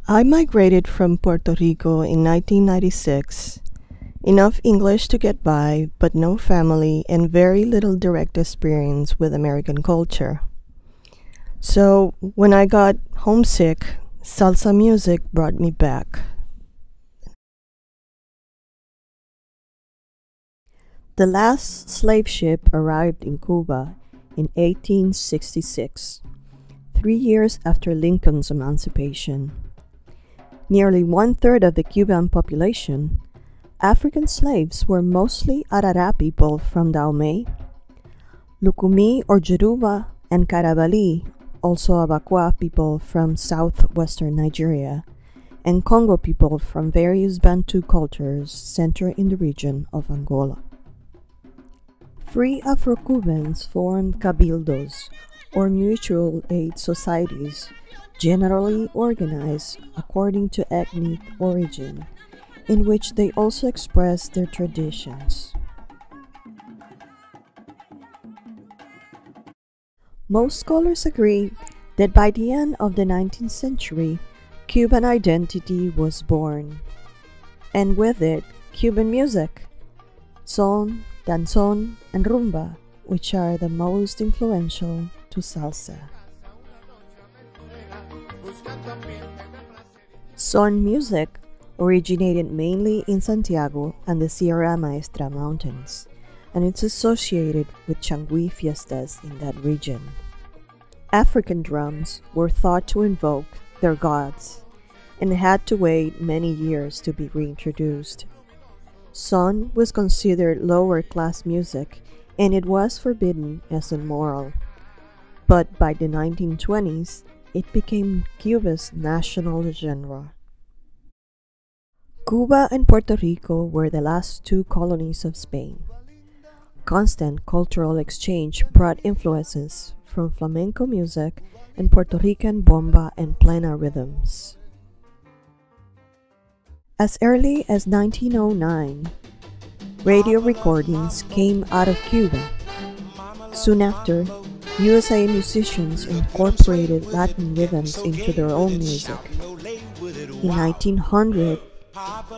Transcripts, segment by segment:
I migrated from Puerto Rico in 1996. Enough English to get by, but no family and very little direct experience with American culture. So, when I got homesick, salsa music brought me back. The last slave ship arrived in Cuba in 1866, 3 years after Lincoln's emancipation. Nearly one-third of the Cuban population, African slaves were mostly Arara people from Dahomey, Lukumi or Yoruba, and Karabali, also Abakwa people from southwestern Nigeria, and Congo people from various Bantu cultures centered in the region of Angola. Free Afro-Cubans formed cabildos, or mutual aid societies, generally organized according to ethnic origin, in which they also express their traditions. Most scholars agree that by the end of the 19th century, Cuban identity was born, and with it, Cuban music, son, danzón, and rumba, which are the most influential to salsa. Son music originated mainly in Santiago and the Sierra Maestra Mountains, and it's associated with Changui fiestas in that region. African drums were thought to invoke their gods and had to wait many years to be reintroduced. Son was considered lower class music and it was forbidden as immoral. But by the 1920s, it became Cuba's national genre. Cuba and Puerto Rico were the last two colonies of Spain. Constant cultural exchange brought influences from flamenco music and Puerto Rican bomba and plena rhythms. As early as 1909, radio recordings came out of Cuba. Soon after, USA musicians incorporated Latin rhythms into their own music. In 1900,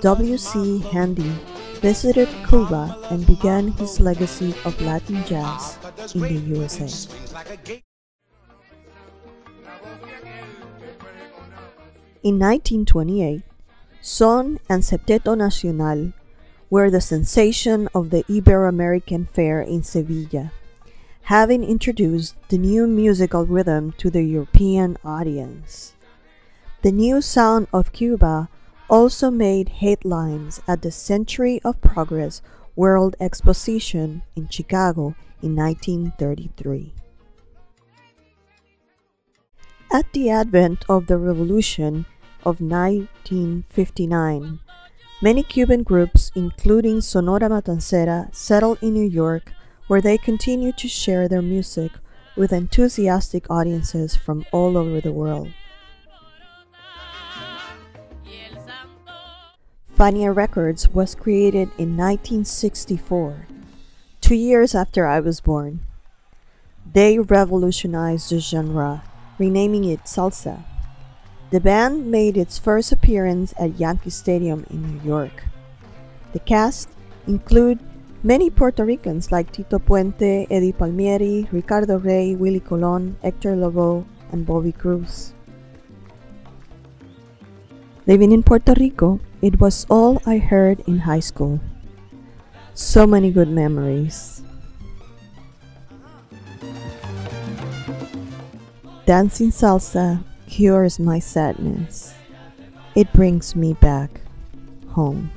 W.C. Handy visited Cuba and began his legacy of Latin jazz in the USA. In 1928, Son and Septeto Nacional were the sensation of the Ibero-American Fair in Sevilla, having introduced the new musical rhythm to the European audience. The new sound of Cuba also made headlines at the Century of Progress World Exposition in Chicago in 1933. At the advent of the Revolution of 1959, many Cuban groups, including Sonora Matancera, settled in New York, where they continue to share their music with enthusiastic audiences from all over the world. Fania Records was created in 1964, 2 years after I was born. They revolutionized the genre, renaming it salsa. The band made its first appearance at Yankee Stadium in New York. The cast include many Puerto Ricans like Tito Puente, Eddie Palmieri, Ricardo Rey, Willie Colon, Hector Lavoe, and Bobby Cruz. Living in Puerto Rico, it was all I heard in high school. So many good memories. Dancing salsa cures my sadness. It brings me back home.